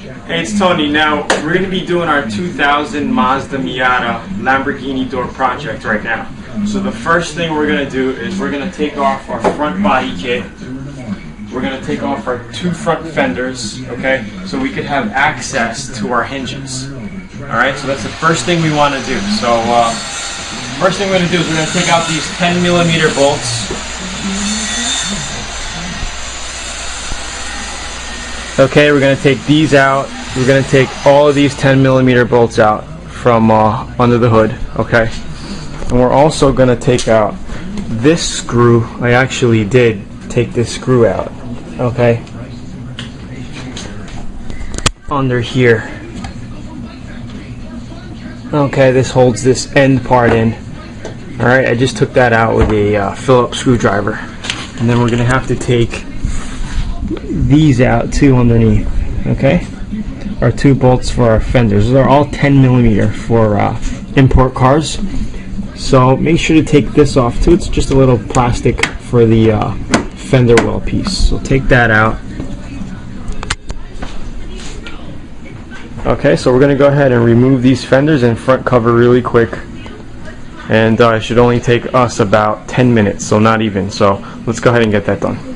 Hey, it's Tony. Now, we're going to be doing our 2000 Mazda Miata Lamborghini door project right now. So the first thing we're going to do is we're going to take off our front body kit. We're going to take off our two front fenders, okay, so we could have access to our hinges. Alright, so that's the first thing we want to do. So, first thing we're going to do is we're going to take out these 10mm bolts. Okay, we're going to take these out. We're going to take all of these 10mm bolts out from under the hood, okay? And we're also going to take out this screw. I actually did take this screw out, okay? Under here. Okay, this holds this end part in. Alright, I just took that out with a Phillips screwdriver. And then we're going to have to take these out too underneath, okay? Our two bolts for our fenders. Those are all 10mm for import cars. So make sure to take this off too. It's just a little plastic for the fender well piece. So take that out. Okay, so we're going to go ahead and remove these fenders and front cover really quick. And it should only take us about 10 minutes, so not even. So let's go ahead and get that done.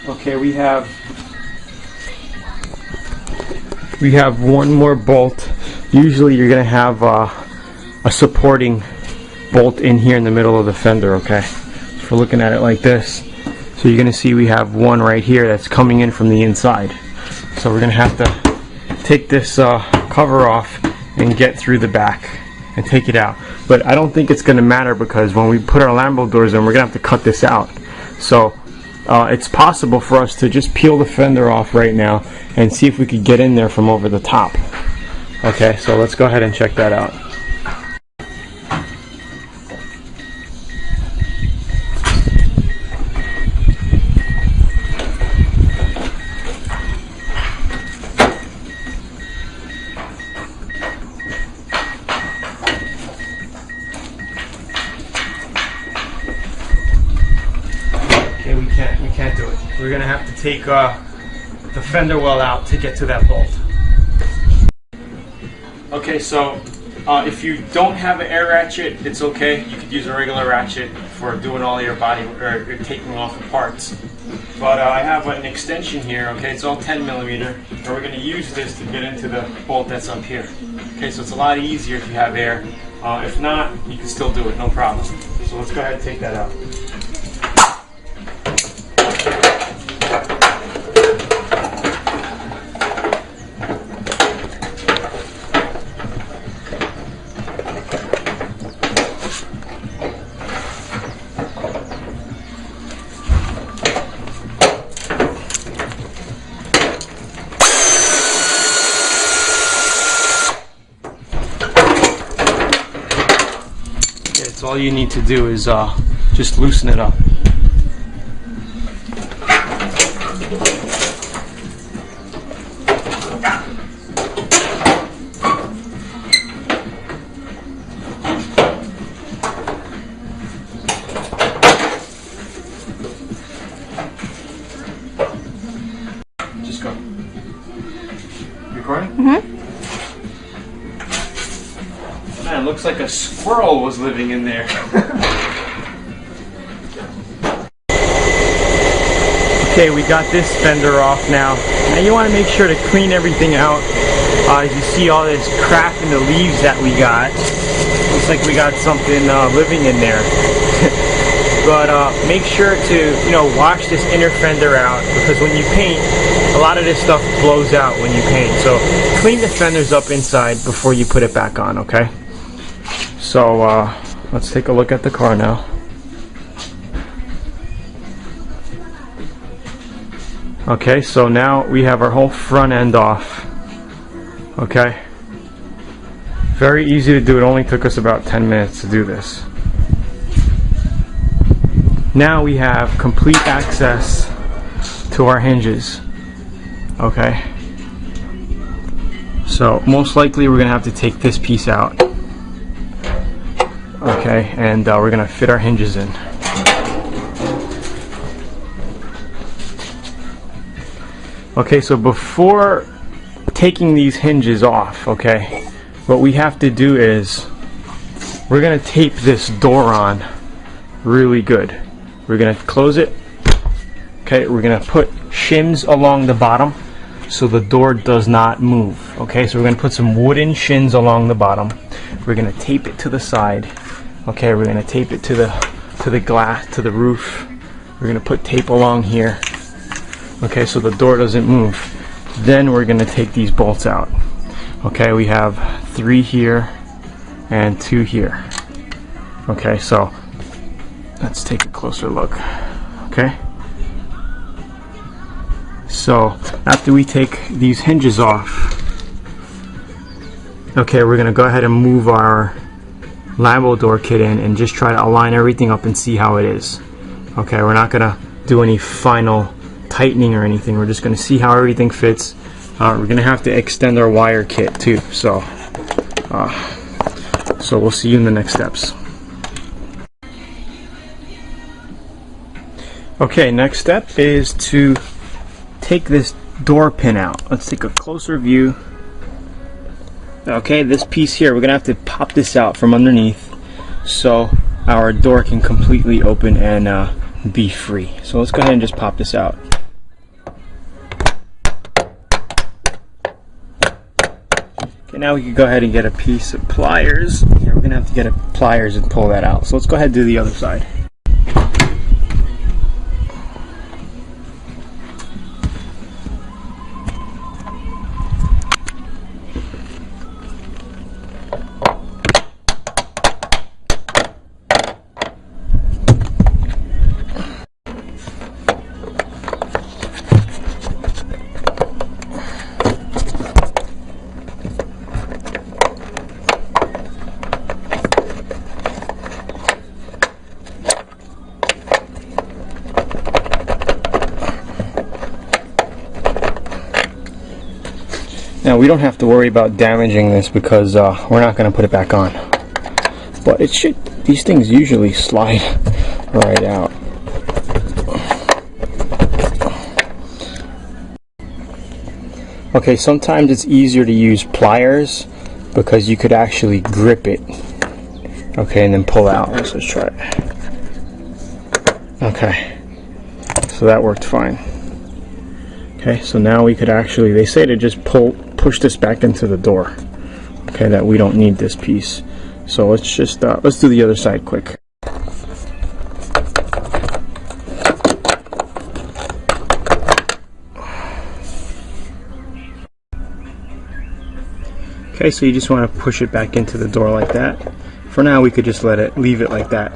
Okay, we have one more bolt. Usually you're going to have a supporting bolt in here in the middle of the fender, okay? So if we're looking at it like this, so you're going to see we have one right here that's coming in from the inside. So we're going to have to take this cover off and get through the back and take it out. But I don't think it's going to matter because when we put our Lambo doors in, we're going to have to cut this out. So it's possible for us to just peel the fender off right now and see if we could get in there from over the top. Okay, so let's go ahead and check that out. We can't do it. We're gonna have to take the fender well out to get to that bolt. Okay, so if you don't have an air ratchet, it's okay. You could use a regular ratchet for doing all your body or taking off the parts. But I have an extension here. Okay, it's all 10mm, and we're gonna use this to get into the bolt that's up here. Okay, so it's a lot easier if you have air. If not, you can still do it, no problem. So let's go ahead and take that out. All you need to do is just loosen it up. Just go. Recording? Mm-hmm. Man, looks like a squirrel was living in there. Okay, we got this fender off now. Now you want to make sure to clean everything out. As you see all this crap in the leaves that we got. Looks like we got something living in there. But make sure to, wash this inner fender out, because when you paint, a lot of this stuff blows out when you paint. So clean the fenders up inside before you put it back on, okay? So let's take a look at the car now. Okay, so now we have our whole front end off. Okay, very easy to do. It only took us about 10 minutes to do this. Now we have complete access to our hinges. Okay, so most likely we're gonna have to take this piece out. Okay, and we're gonna fit our hinges in. Okay, so before taking these hinges off, okay, what we have to do is we're gonna tape this door on really good. We're gonna close it. Okay, we're gonna put shims along the bottom so the door does not move. Okay, so we're gonna put some wooden shins along the bottom. We're gonna tape it to the side. Okay, we're gonna tape it to the glass, to the roof. We're gonna put tape along here. Okay, so the door doesn't move. Then we're gonna take these bolts out. Okay, we have 3 here and 2 here. Okay, so let's take a closer look. Okay, so after we take these hinges off, okay, we're gonna go ahead and move our Lambo door kit in and just try to align everything up and see how it is. Okay, we're not gonna do any final tightening or anything. We're just gonna see how everything fits. We're gonna have to extend our wire kit too, so we'll see you in the next steps. Okay, next step is to take this door pin out. Let's take a closer view. Okay, this piece here, we're gonna have to pop this out from underneath so our door can completely open and be free. So let's go ahead and just pop this out. Okay, now we can go ahead and get a piece of pliers. Here, we're gonna have to get a pliers and pull that out. So let's go ahead and do the other side. Now we don't have to worry about damaging this because we're not going to put it back on. But it should, these things usually slide right out. Okay, sometimes it's easier to use pliers because you could actually grip it. Okay, and then pull out. Let's just try it. Okay, so that worked fine. Okay, so now we could actually, they say to just push this back into the door. okay, that we don't need this piece. So let's just let's do the other side quick. Okay, so you just want to push it back into the door like that. For now, we could just leave it like that.